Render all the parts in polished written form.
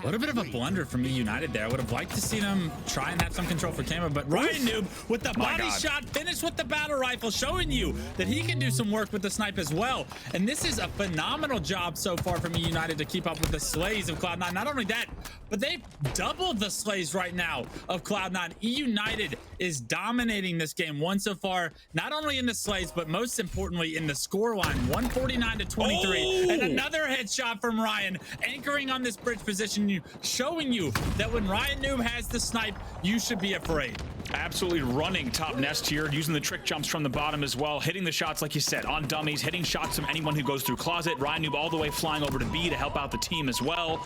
A little bit of a blunder from eUnited there. I would have liked to see them try and have some control for Camo, but Ryan Noob with the body shot, finished with the battle rifle, showing you that he can do some work with the snipe as well. And this is a phenomenal job so far from eUnited to keep up with the slays of Cloud9. Not only that, but they've doubled the slays right now of Cloud9. eUnited is dominating this game one so far, not only in the slays, but most importantly in the score line, 149 to 23. And another headshot from Ryan, anchoring on this bridge position, showing you that when Ryan Noob has the snipe, you should be afraid. Absolutely running top nest here, using the trick jumps from the bottom as well, hitting the shots like you said on dummies, hitting shots from anyone who goes through closet. Ryan Noob all the way flying over to B to help out the team as well.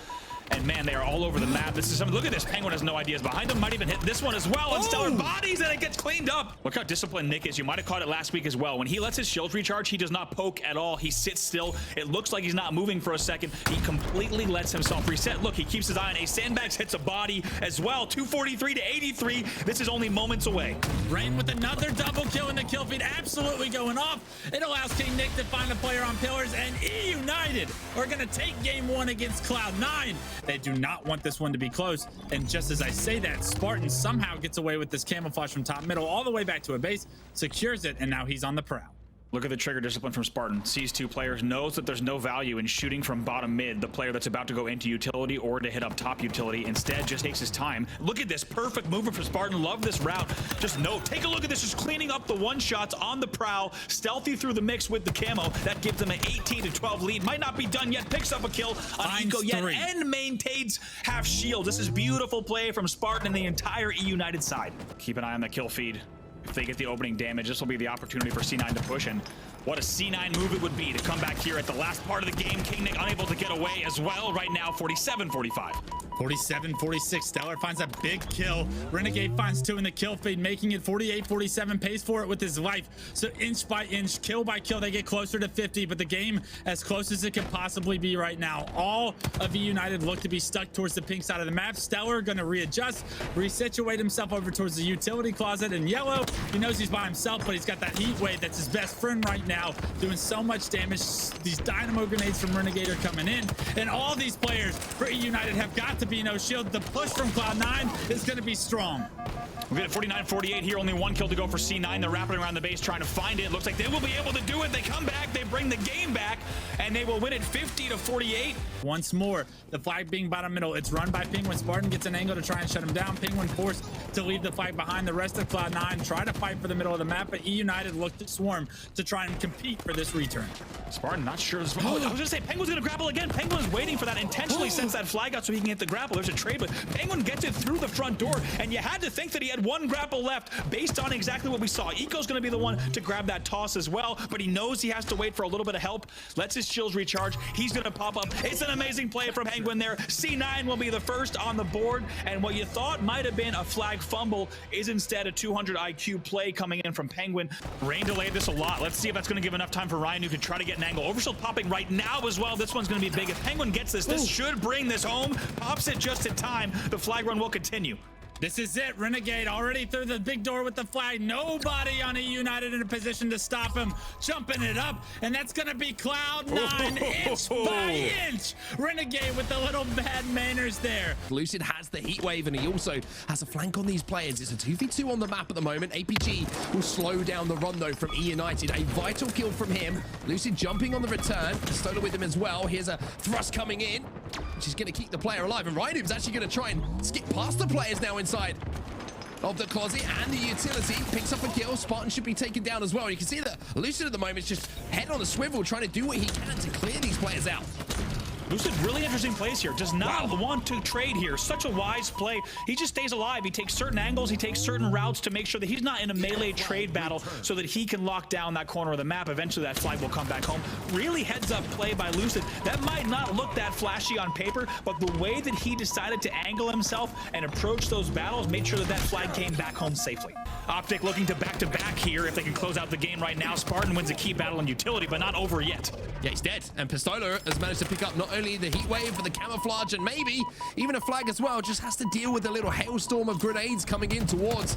And man, they are all over the map. This is something. Look at this. Penguin has no ideas. Behind him, might even hit this one as well. And Stellar bodies, and it gets cleaned up. Look how disciplined Nick is. You might have caught it last week as well. When he lets his shields recharge, he does not poke at all. He sits still. It looks like he's not moving for a second. He completely lets himself reset. Look, he keeps his eye on Ace. Sandbags hits a body as well. 243 to 83. This is only moments away. Rain with another double kill in the kill feed, absolutely going off. It allows King Nick to find a player on pillars, and eUnited are going to take game one against Cloud9. They do not want this one to be close, and just as I say that, Spartan somehow gets away with this camouflage from top middle all the way back to a base, secures it, and now he's on the prowl. Look at the trigger discipline from Spartan. Sees two players, knows that there's no value in shooting from bottom mid, the player that's about to go into utility or to hit up top utility. Instead, just takes his time. Look at this perfect movement from Spartan. Love this route. Just no. Take a look at this. Just cleaning up the one shots on the prowl. Stealthy through the mix with the camo. That gives them an 18 to 12 lead. Might not be done yet. Picks up a kill on Eco yet and maintains half shield. This is beautiful play from Spartan and the entire eUnited side. Keep an eye on the kill feed. If they get the opening damage, this will be the opportunity for C9 to push in. What a C9 move it would be to come back here at the last part of the game. King Nick unable to get away as well. Right now, 47-45. 47-46. Stellar finds a big kill. Renegade finds two in the kill feed, making it 48-47. Pays for it with his life. So inch by inch, kill by kill, they get closer to 50. But the game as close as it can possibly be right now. All of eUnited look to be stuck towards the pink side of the map. Stellar going to readjust, resituate himself over towards the utility closet. And Yellow, he knows he's by himself, but he's got that heat wave that's his best friend right now, doing so much damage. These dynamo grenades from Renegade are coming in, and all these players for eUnited have got to be no shield. The push from Cloud9 is going to be strong. We get 49-48 here. Only one kill to go for C9. They're wrapping around the base trying to find it. Looks like they will be able to do it. They come back. They bring the game back, and they will win it 50-48. Once more, the flag being bottom middle. It's run by Penguin. Spartan gets an angle to try and shut him down. Penguin forced to leave the fight behind. The rest of Cloud9 try to fight for the middle of the map, but eUnited look to swarm to try and compete for this return. Spartan not sure. I was gonna say Penguin's gonna grapple again. Penguin's waiting for that, intentionally sends that flag out so he can get the grapple. There's a trade, but Penguin gets it through the front door, and you had to think that he had one grapple left based on exactly what we saw. Eco's gonna be the one to grab that toss as well, but he knows he has to wait for a little bit of help. Lets his shields recharge. He's gonna pop up. It's an amazing play from Penguin there. C9 will be the first on the board, and what you thought might have been a flag fumble is instead a 200 IQ play coming in from Penguin. Rain delayed this a lot. Let's see if that's gonna give enough time for Ryan, who can try to get an angle. Overshield popping right now as well. This one's gonna be big. If Penguin gets this, this should bring this home. Pops it just in time. The flag run will continue. This is it. Renegade already through the big door with the flag. Nobody on eUnited in a position to stop him. Jumping it up, and that's going to be Cloud9 inch by inch. Renegade with the little bad manners there. Lucid has the heat wave, and he also has a flank on these players. It's a 2v2 on the map at the moment. APG will slow down the run, though, from eUnited. A vital kill from him. Lucid jumping on the return. Stolen with him as well. Here's a thrust coming in, which is going to keep the player alive. And Rhinoob's actually going to try and skip past the players now inside of the closet, and the utility picks up a kill. Spartan should be taken down as well. You can see that Lucid at the moment is just head on a swivel, trying to do what he can to clear these players out. Lucid, really interesting plays here. Does not want to trade here. Such a wise play. He just stays alive. He takes certain angles. He takes certain routes to make sure that he's not in a melee trade battle so that he can lock down that corner of the map. Eventually, that flag will come back home. Really heads up play by Lucid. That might not look that flashy on paper, but the way that he decided to angle himself and approach those battles made sure that that flag came back home safely. OpTic looking to back-to-back here if they can close out the game right now. Spartan wins a key battle in utility, but not over yet. Yeah, he's dead. And Pistola has managed to pick up not only the heat wave, but the camouflage, and maybe even a flag as well. Just has to deal with a little hailstorm of grenades coming in towards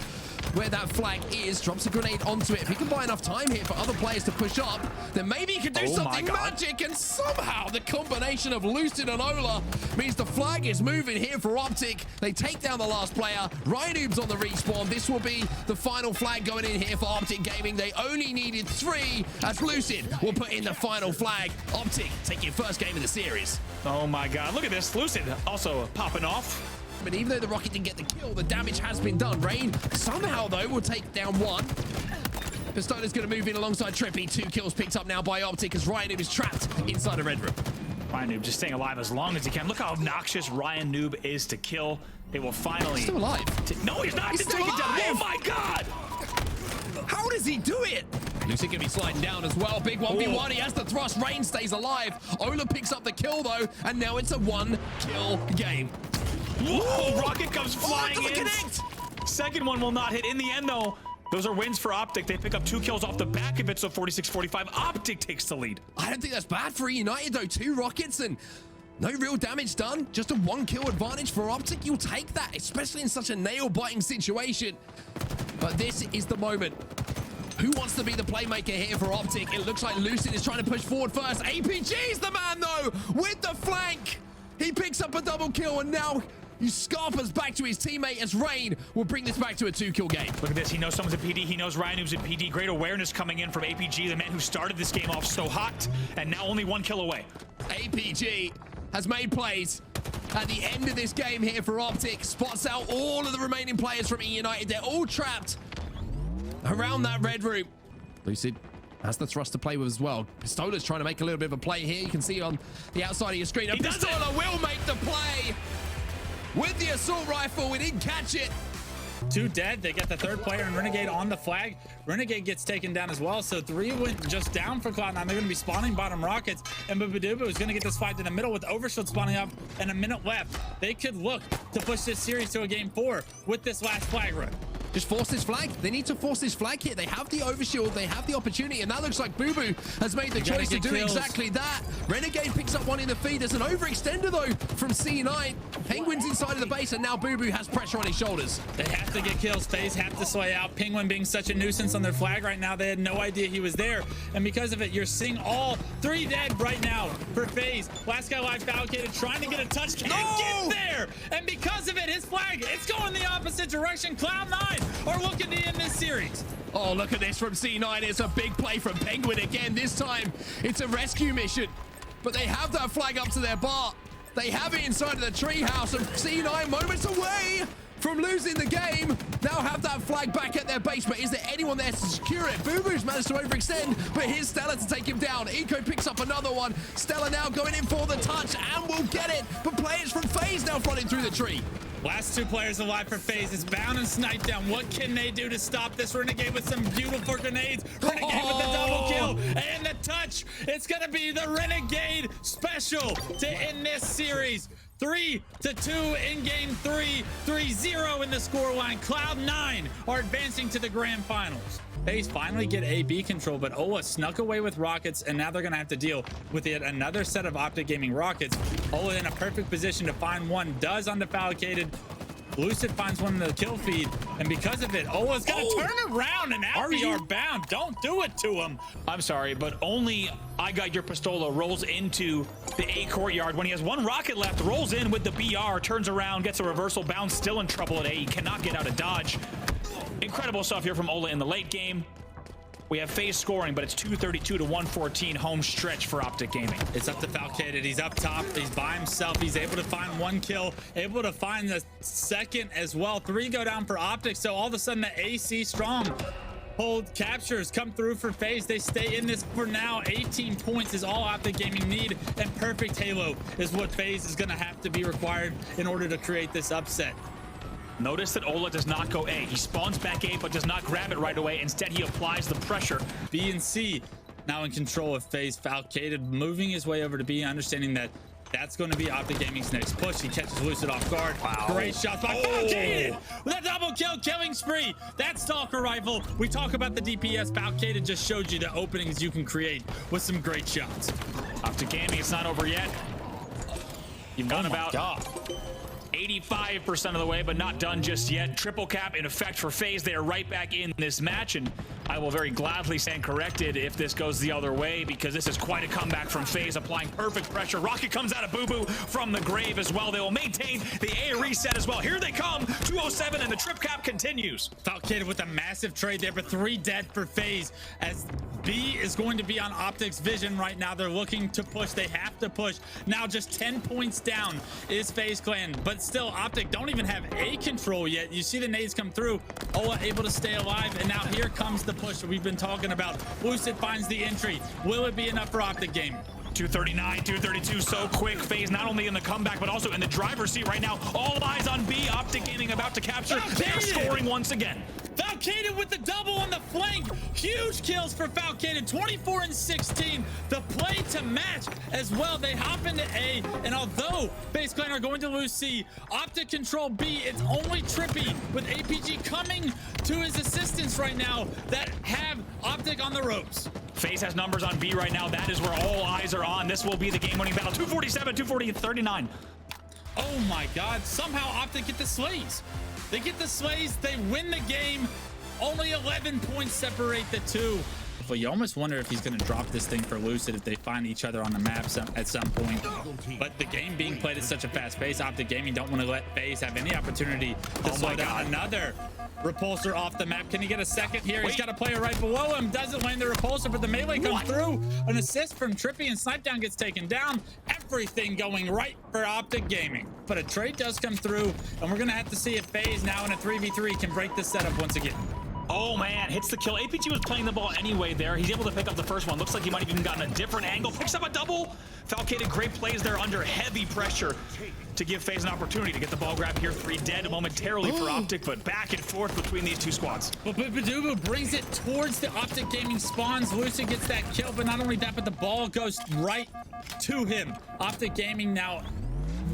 where that flag is. Drops a grenade onto it. If he can buy enough time here for other players to push up, then maybe he can do something magic. And somehow the combination of Lucid and Ola means the flag is moving here for OpTic. They take down the last player. Rhinoob's on the respawn. This will be the final flag going in here for OpTic Gaming. They only needed 3 as Lucid will put in the final flag. OpTic take your first game of the series. Oh my god, look at this. Lucid also popping off. But even though the Rocket didn't get the kill, the damage has been done. Rain somehow, though, will take down 1. Pistola's going to move in alongside Trippy. 2 kills picked up now by OpTic as Ryan Noob is trapped inside a red room. Ryan Noob just staying alive as long as he can. Look how obnoxious Ryan Noob is to kill. They will finally... He's still alive. No, he's not. He's still alive. Oh my god! How does he do it? Lucid gonna be sliding down as well. Big 1v1. He has the thrust. Rain stays alive. Ola picks up the kill, though, and now it's a 1-kill game. Whoa! Rocket comes flying in. Connect. Second one will not hit. In the end, though, those are wins for OpTic. They pick up 2 kills off the back of it, so 46-45. OpTic takes the lead. I don't think that's bad for eUnited, though. 2 rockets and no real damage done. Just a 1-kill advantage for OpTic. You'll take that, especially in such a nail-biting situation. But this is the moment. Who wants to be the playmaker here for OpTic? It looks like Lucid is trying to push forward first. APG's the man, though, with the flank. He picks up a double kill, and now he scarpers back to his teammate as Rain will bring this back to a 2-kill game. Look at this. He knows someone's at PD. He knows Ryan Noob's at PD. Great awareness coming in from APG, the man who started this game off so hot, and now only 1 kill away. APG has made plays at the end of this game here for OpTic. Spots out all of the remaining players from eUnited. They're all trapped around that red room. Lucid has the thrust to play with as well. Pistola's trying to make a little bit of a play here. You can see on the outside of your screen. And Pistola will make the play with the assault rifle. We didn't catch it. 2 dead. They get the 3rd player and Renegade on the flag. Renegade gets taken down as well. So 3 went just down for Cloud9. They're going to be spawning bottom rockets. And Bubaduba is going to get this fight in the middle with Overshield spawning up and a minute left. They could look to push this series to a game 4 with this last flag run. Just force this flag. They need to force this flag here. They have the overshield. They have the opportunity. And that looks like Boo Boo has made the choice to do exactly that. Renegade picks up 1 in the feed. There's an overextender, though, from C9. Penguin's inside of the base, and now Boo Boo has pressure on his shoulders. They have to get kills. FaZe have to sway out. Penguin being such a nuisance on their flag right now. They had no idea he was there. And because of it, you're seeing all 3 dead right now for FaZe. Last guy live allocated, trying to get a touch. Can't get there. And because of it, his flag, it's going the opposite direction. Cloud9 are looking to end this series. Oh, look at this from C9. It's a big play from Penguin again. This time, it's a rescue mission. But they have that flag up to their bar. They have it inside of the treehouse, and C9 moments away from losing the game. Now have that flag back at their base, but is there anyone there to secure it? Boo Boo's managed to overextend, but here's Stella to take him down. Eco picks up another one. Stella now going in for the touch and will get it, but players from FaZe now flooding through the tree. Last 2 players alive for FaZe is bound and sniped down. What can they do to stop this? Renegade with some beautiful grenades. Renegade with the double kill and the touch. It's going to be the Renegade special to end this series. 3-2 in game 3, 3-0 in the scoreline. Cloud9 are advancing to the grand finals. FaZe finally get AB control, but Ola snuck away with rockets, and now they're going to have to deal with yet another set of OpTic Gaming rockets. Ola in a perfect position to find one, does on defalcated. Lucid finds one in the kill feed, and because of it, Ola's going to turn around, and now we are bound. Don't do it to him. I'm sorry, but only I Got Your Pistola rolls into the A courtyard when he has 1 rocket left, rolls in with the BR, turns around, gets a reversal, bound, still in trouble at A. He cannot get out of dodge. Incredible stuff here from Ola in the late game. We have FaZe scoring, but it's 232 to 114 home stretch for OpTic Gaming. It's up to Falcated. He's up top. He's by himself. He's able to find 1 kill, able to find the 2nd as well. 3 go down for OpTic. So all of a sudden, the AC strong hold captures come through for FaZe. They stay in this for now. 18 points is all OpTic Gaming need, and perfect Halo is what FaZe is going to have to be required in order to create this upset. Notice that Ola does not go A. He spawns back A, but does not grab it right away. Instead, he applies the pressure. B and C now in control of FaZe. Falcated moving his way over to B, understanding that that's going to be OpTic Gaming's next push. He catches Lucid off guard. Wow. Great shot by Falcated with a double kill, killing spree. That Stalker rifle. We talk about the DPS. Falcated just showed you the openings you can create with some great shots. OpTic Gaming, it's not over yet. You've gone about 85% of the way, but not done just yet. Triple cap in effect for FaZe. They are right back in this match, and I will very gladly stand corrected if this goes the other way, because this is quite a comeback from FaZe, applying perfect pressure. Rocket comes out of Boo-Boo from the grave as well. They will maintain the A reset as well. Here they come, 207, and the trip cap continues. Falcated with a massive trade there, but 3 dead for FaZe, as B is going to be on OpTic's vision right now. They're looking to push. They have to push. Now just 10 points down is FaZe Clan, but still OpTic don't even have A control yet. You see the nades come through. Ola able to stay alive, and now here comes the push we've been talking about. Lucid finds the entry. Will it be enough for OpTic Gaming? 239, 232, so quick. FaZe not only in the comeback, but also in the driver's seat right now. All eyes on B. OpTic Gaming about to capture. They are scoring once again. Falcated with the double on the flank. Huge kills for Falcated. 24 and 16. The play to match as well. They hop into A, and although FaZe Clan are going to lose C, OpTic control B. It's only Trippy with APG coming to his assistance right now that have OpTic on the ropes. FaZe has numbers on B right now. That is where all eyes are on. This will be the game-winning battle. 247, 240, 39. Oh my God. Somehow OpTic get the slays. They get the slays. They win the game. Only 11 points separate the two. Well, you almost wonder if he's going to drop this thing for Lucid if they find each other on the map at some point. But the game being played at such a fast pace, OpTic Gaming don't want to let FaZe have any opportunity to slow down. Another repulsor off the map. Can he get a second here? He's got a player right below him. Doesn't land the repulsor, but the melee comes through. An assist from Trippy, and Snipedown gets taken down. Everything going right for OpTic Gaming. But a trade does come through, and we're going to have to see if FaZe now in a 3v3 can break the setup once again. Oh man, hits the kill. APG was playing the ball anyway there. He's able to pick up the first one. Looks like he might have even gotten a different angle. Picks up a double. Falcated, great plays there under heavy pressure to give FaZe an opportunity to get the ball grab here. 3 dead momentarily for OpTic, but back and forth between these two squads. But Badubu brings it towards the OpTic Gaming spawns. Lucid gets that kill, but not only that, but the ball goes right to him. OpTic Gaming now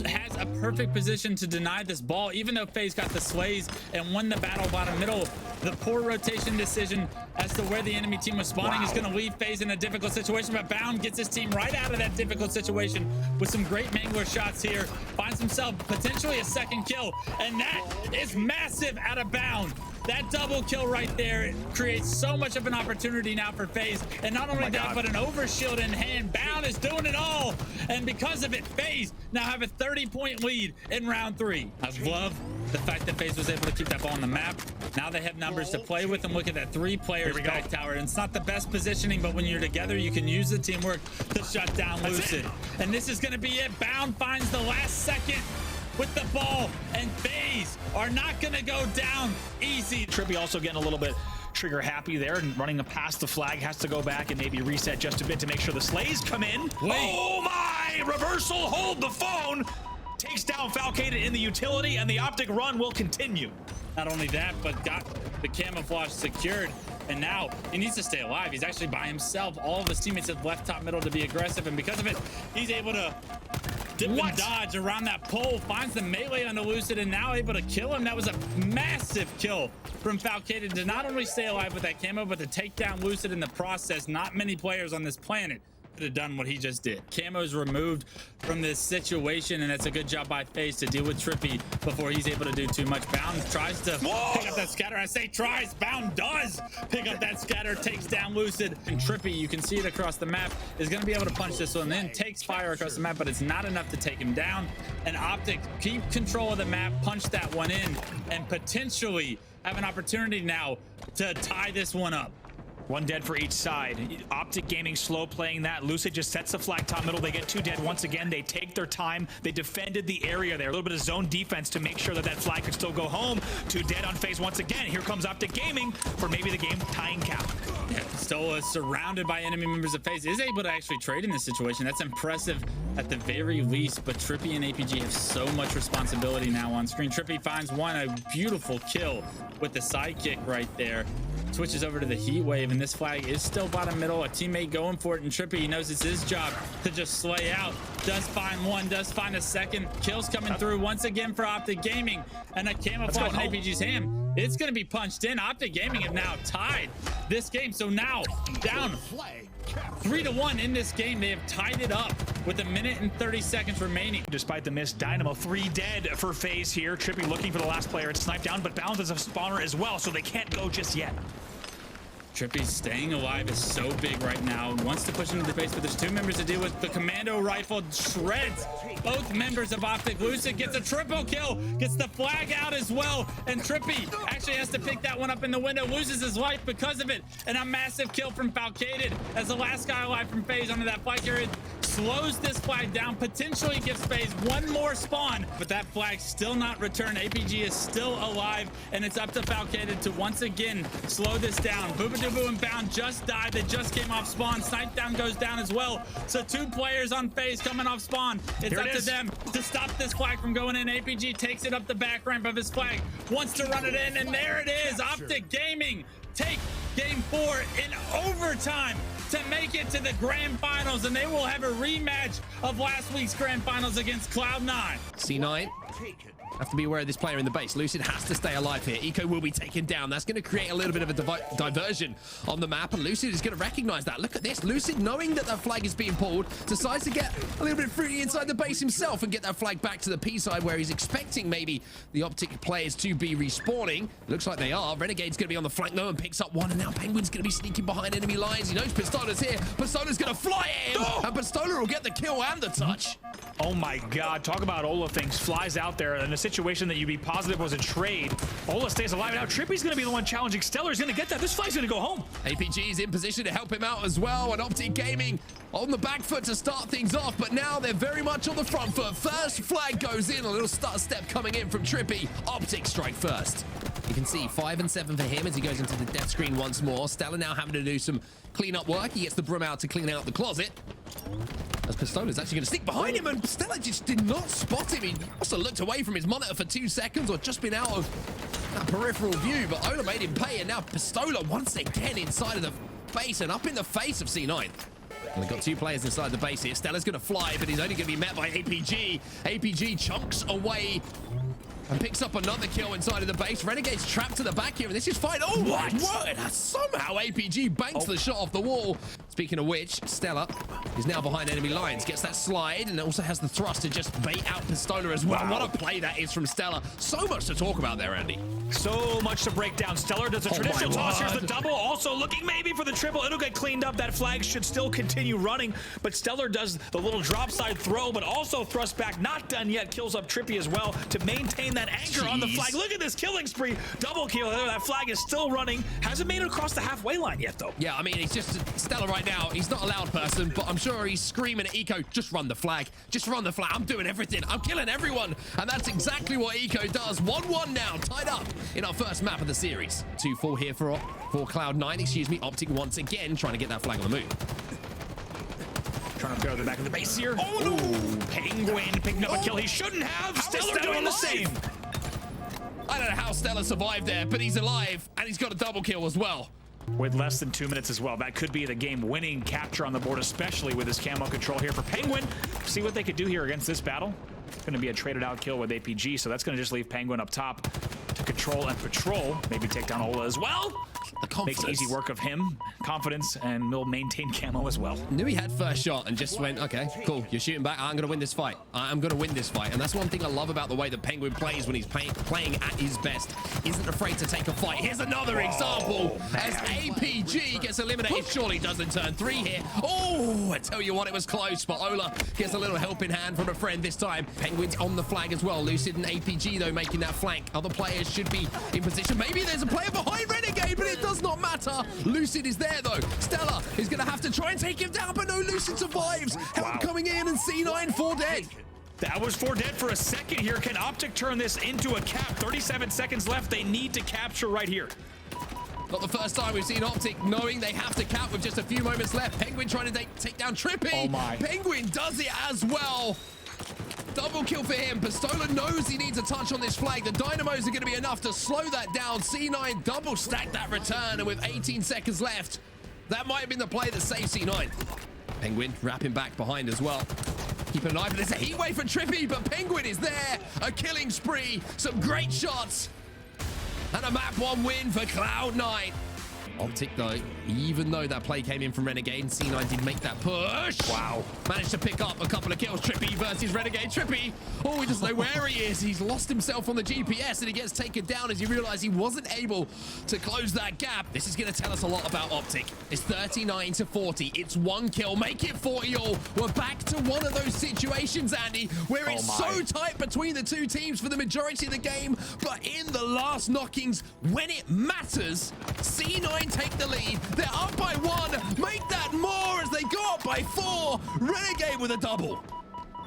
has a perfect position to deny this ball, even though FaZe got the slays and won the battle bottom middle. The poor rotation decision as to where the enemy team was spawning is going to leave FaZe in a difficult situation, but Bound gets his team right out of that difficult situation with some great mangler shots here. Finds himself potentially a second kill, and that is massive out of Bound. That double kill right there creates so much of an opportunity now for FaZe. And not only that, but an overshield in hand. Bound is doing it all. And because of it, FaZe now have a 30-point lead in round 3. I love the fact that FaZe was able to keep that ball on the map. Now they have numbers to play with, and look at that, 3 players back tower. And it's not the best positioning, but when you're together, you can use the teamwork to shut down Lucid. And this is going to be it. Bound finds the last second with the ball, and FaZe are not gonna go down easy. Trippy also getting a little bit trigger happy there and running past the flag. Has to go back and maybe reset just a bit to make sure the slays come in. Oh my! Reversal, hold the phone. Takes down Falcated in the utility, and the OpTic run will continue. Not only that, but got the camouflage secured, and now he needs to stay alive. He's actually by himself. All of his teammates have left top middle to be aggressive, and because of it, he's able to dip and dodge around that pole, finds the melee on the Lucid, and now able to kill him. That was a massive kill from Falcated to not only stay alive with that camo, but to take down Lucid in the process. Not many players on this planet could have done what he just did. Camo's removed from this situation, and that's a good job by FaZe to deal with Trippy before he's able to do too much. Bound tries to pick up that scatter. I say tries, Bound does pick up that scatter, takes down Lucid, and Trippy, you can see it across the map, is going to be able to punch this one in, takes fire across the map, but it's not enough to take him down. And OpTic keep control of the map, punch that one in, and potentially have an opportunity now to tie this one up. 1 dead for each side. OpTic Gaming slow playing that. Lucid just sets the flag top middle. They get 2 dead once again. They take their time. They defended the area there. A little bit of zone defense to make sure that that flag could still go home. 2 dead on FaZe once again. Here comes OpTic Gaming for maybe the game tying cap. Yeah, Stola, surrounded by enemy members of FaZe, is able to actually trade in this situation. That's impressive at the very least, but Trippy and APG have so much responsibility now on screen. Trippy finds one, a beautiful kill with the sidekick right there. Switches over to the heat wave, and this flag is still bottom middle. A teammate going for it, and Trippy, he knows it's his job to just slay out. Does find one, does find a second. Kills coming through once again for OpTic Gaming, and a camouflage in APG's hand it's going to be punched in. OpTic Gaming have now tied this game. So now down 3-1 in this game. They have tied it up with 1 minute and 30 seconds remaining. Despite the miss, Dynamo 3 dead for FaZe here. Trippy looking for the last player. It's sniped down, but Bounds is a spawner as well, so they can't go just yet. Trippy staying alive is so big right now. Wants to push into the base, but there's 2 members to deal with. The commando rifle shreds both members of OpTic. Lucid gets a triple kill, gets the flag out as well, and Trippy actually has to pick that one up in the window, loses his life because of it, and a massive kill from Falcated as the last guy alive from FaZe onto that flag carrier slows this flag down, potentially gives FaZe one more spawn, but that flag still not returned. APG is still alive, and it's up to Falcated to once again slow this down. Boobadooboo and Bound just died. They just came off spawn. Snipe down goes down as well. So 2 players on FaZe coming off spawn. It's up to them to stop this flag from going in. APG takes it up the back ramp of his flag, wants to run it in, and there it is. OpTic Gaming take game 4 in overtime to make it to the grand finals, and they will have a rematch of last week's grand finals against Cloud9. C9 have to be aware of this player in the base. Lucid has to stay alive here. Eco will be taken down. That's going to create a little bit of a diversion on the map, and Lucid is going to recognize that. Look at this. Lucid, knowing that that flag is being pulled, decides to get a little bit fruity inside the base himself and get that flag back to the P side, where he's expecting maybe the OpTic players to be respawning. Looks like they are. Renegade's going to be on the flank though and picks up one, and now Penguin's going to be sneaking behind enemy lines. He knows Pistola's here. Pistola's going to fly at him, and Pistola will get the kill and the touch. Oh my God, talk about Ola things. Flies out there in a situation that you'd be positive was a trade. Ola stays alive. Now Trippy's gonna be the one challenging. Stellar's gonna get that. This flag's gonna go home. APG's in position to help him out as well, and OpTic Gaming on the back foot to start things off, but now they're very much on the front foot. First flag goes in, a little start step coming in from Trippy. OpTic strike first. You can see 5 and 7 for him as he goes into the death screen once more. Stellar now having to do some cleanup work. He gets the broom out to clean out the closet, as Pistola's actually going to sneak behind him, and Stella just did not spot him. He must have looked away from his monitor for 2 seconds or just been out of that peripheral view, but Ola made him pay, and now Pistola once again inside of the face and up in the face of C9. And they've got 2 players inside the base here. Stella's going to fly, but he's only going to be met by APG. APG chunks away and picks up another kill inside of the base. Renegade's trapped to the back here, and this is fine. Oh my word! Somehow APG banks the shot off the wall. Speaking of which, Stella is now behind enemy lines, gets that slide, and also has the thrust to just bait out Pistola as well. What a play that is from Stella. So much to talk about there, Andy. So much to break down. Stellar does a traditional toss. Here's the double. Also looking maybe for the triple. It'll get cleaned up. That flag should still continue running, but Stellar does the little drop side throw, but also thrust back. Not done yet. Kills up Trippy as well to maintain that anchor on the flag. Look at this killing spree. Double kill. That flag is still running. Hasn't made it across the halfway line yet, though. Yeah, I mean, it's just Stellar right now. He's not a loud person, but I'm sure he's screaming at Eco, just run the flag. Just run the flag. I'm doing everything. I'm killing everyone. And that's exactly what Eco does. 1-1 now, tied up in our first map of the series. 2-4 here for Cloud9. Excuse me. OpTic once again trying to get that flag on the move. Trying to go to the back of the base here. Oh, no. Penguin picking up a kill he shouldn't have. Stellar doing the same. I don't know how Stellar survived there, but he's alive, and he's got a double kill as well. With less than 2 minutes as well. That could be the game-winning capture on the board, especially with his camo control here for Penguin. See what they could do here against this battle. It's going to be a traded-out kill with APG, so that's going to just leave Penguin up top to control and patrol. Maybe take down Ola as well. The confidence. Makes easy work of him. Confidence, and will maintain camo as well. Knew he had first shot and just went, okay, cool, you're shooting back. I'm going to win this fight. I'm going to win this fight. And that's one thing I love about the way that Penguin plays when he's playing at his best. Isn't afraid to take a fight. Here's another example as APG gets eliminated. Surely doesn't turn 3 here. Oh, I tell you what, it was close, but Ola gets a little helping hand from a friend this time. Penguin's on the flag as well. Lucid and APG, though, making that flank. Other players should be in position. Maybe there's a player behind Renegade, but it does not matter. Lucid is there, though. Stella is going to have to try and take him down, but no, Lucid survives. Help coming in, and C9 4 dead. That was 4 dead for a second here. Can OpTic turn this into a cap? 37 seconds left. They need to capture right here. Not the first time we've seen OpTic knowing they have to cap with just a few moments left. Penguin trying to take down Trippy. Oh my. Penguin does it as well. Double kill for him. Pistola knows he needs a touch on this flag. The dynamos are going to be enough to slow that down. C9 double stack that return, and with 18 seconds left, that might have been the play that saved C9. Penguin wrapping back behind as well. Keeping an eye, but there's a heat wave for Trippy, but Penguin is there. A killing spree. Some great shots. And a map 1 win for Cloud9. OpTic, though, even though that play came in from Renegade, and C9 did make that push. Wow. Managed to pick up a couple of kills. Trippy versus Renegade. Trippy, oh, he doesn't know where he is. He's lost himself on the GPS, and he gets taken down as he realized he wasn't able to close that gap. This is going to tell us a lot about OpTic. It's 39-40. It's 1 kill. Make it 40 all. We're back to one of those situations, Andy, where it's so tight between the two teams for the majority of the game, but in the last knockings, when it matters, C9 take the lead. They're up by 1. Make that more as they go up by 4. Renegade with a double.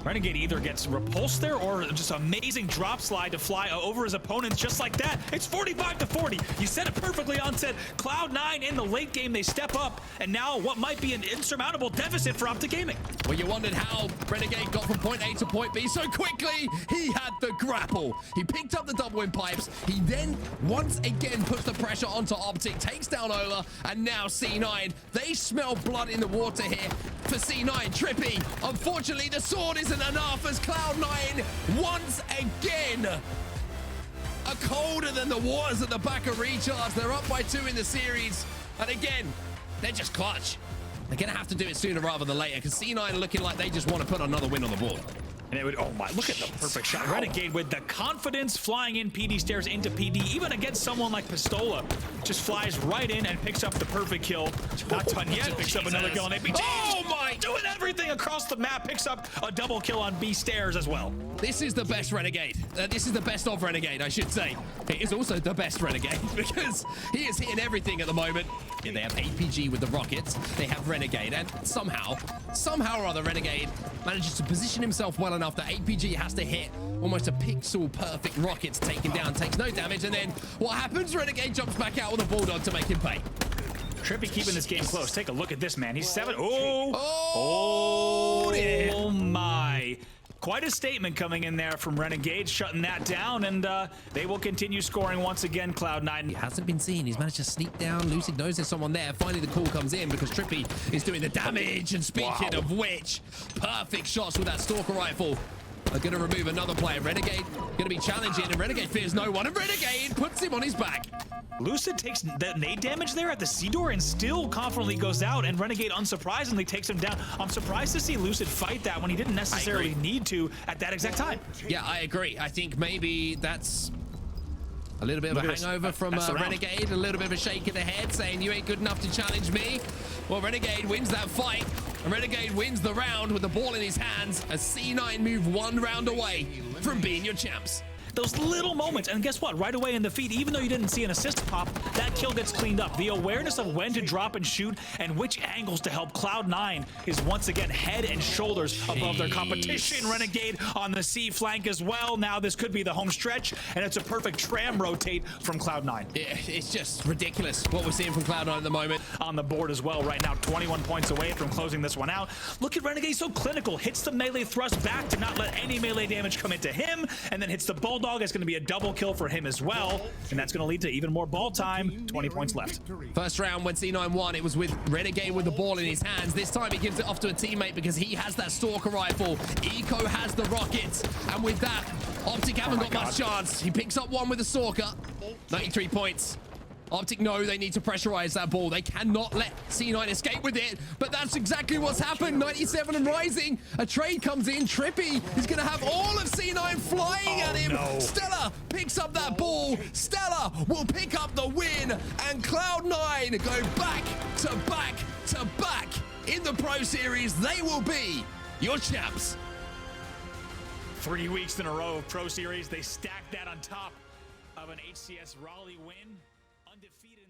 Renegade either gets repulsed there or just amazing drop slide to fly over his opponents just like that. It's 45-40. You said it perfectly on set. Cloud9 in the late game, they step up, and now what might be an insurmountable deficit for OpTic Gaming. Well, you wondered how Renegade got from point A to point B so quickly. He had the grapple. He picked up the double windpipes. He then once again puts the pressure onto OpTic, takes down Ola, and now C9. They smell blood in the water here for C9. Trippy, unfortunately, the sword isn't enough as Cloud9 once again are colder than the waters at the back of Recharge. They're up by 2 in the series, and again, they're just clutch. They're gonna have to do it sooner rather than later because C9 are looking like they just want to put another win on the board. And it would, oh my, look at the perfect shot. Renegade with the confidence flying in PD stairs into PD, even against someone like Pistola. Just flies right in and picks up the perfect kill. Not done yet, picks up another kill on APG. Oh my, doing everything across the map, picks up a double kill on B stairs as well. This is the best Renegade. This is the best of Renegade, I should say. It is also the best Renegade because he is hitting everything at the moment. Yeah, they have APG with the rockets. They have Renegade, and somehow or other, Renegade manages to position himself well enough that APG has to hit almost a pixel perfect rockets, taken down, takes no damage, and then what happens? Renegade jumps back out with a bulldog to make him pay. Trippy keeping this game close. Take a look at this, man. He's 7. Oh My. Quite a statement coming in there from Renegade, shutting that down, and they will continue scoring once again, Cloud9. He hasn't been seen. He's managed to sneak down. Lucid knows there's someone there. Finally, the call comes in because Trippy is doing the damage, and speaking of which, perfect shots with that Stalker rifle. Are going to remove another player. Renegade going to be challenging, and Renegade fears no one, and Renegade puts him on his back. Lucid takes that nade damage there at the C door and still confidently goes out, and Renegade unsurprisingly takes him down. I'm surprised to see Lucid fight that when he didn't necessarily need to at that exact time. Yeah, I agree. I think maybe that's a little bit of a hangover from Renegade, a little bit of a shake in the head saying you ain't good enough to challenge me. Well, Renegade wins that fight, and Renegade wins the round with the ball in his hands as C9 move 1 round away from being your champs. Those little moments, and guess what? Right away in the feed, even though you didn't see an assist pop, that kill gets cleaned up. The awareness of when to drop and shoot and which angles to help Cloud9 is once again head and shoulders above their competition. Renegade on the C flank as well. Now this could be the home stretch, and it's a perfect tram rotate from Cloud9. Yeah, it's just ridiculous what we're seeing from Cloud9 at the moment. On the board as well right now, 21 points away from closing this one out. Look at Renegade, so clinical. Hits the melee thrust back to not let any melee damage come into him, and then hits the bulldog. It's going to be a double kill for him as well, and that's going to lead to even more ball time. 20 points left. First round when C9 won, it was with Renegade with the ball in his hands. This time he gives it off to a teammate because he has that Stalker rifle. Eco has the rockets, and with that, OpTic haven't got much chance. He picks up 1 with the Stalker. 93 points. OpTic know they need to pressurize that ball. They cannot let C9 escape with it, but that's exactly what's happened. 97 and rising. A trade comes in. Trippy is going to have all of C9 flying at him. No. Stella picks up that ball. Stella will pick up the win, and Cloud9 go back to back to back in the Pro Series. They will be your champs. 3 weeks in a row of Pro Series. They stacked that on top of an HCS Raleigh win. Undefeated in their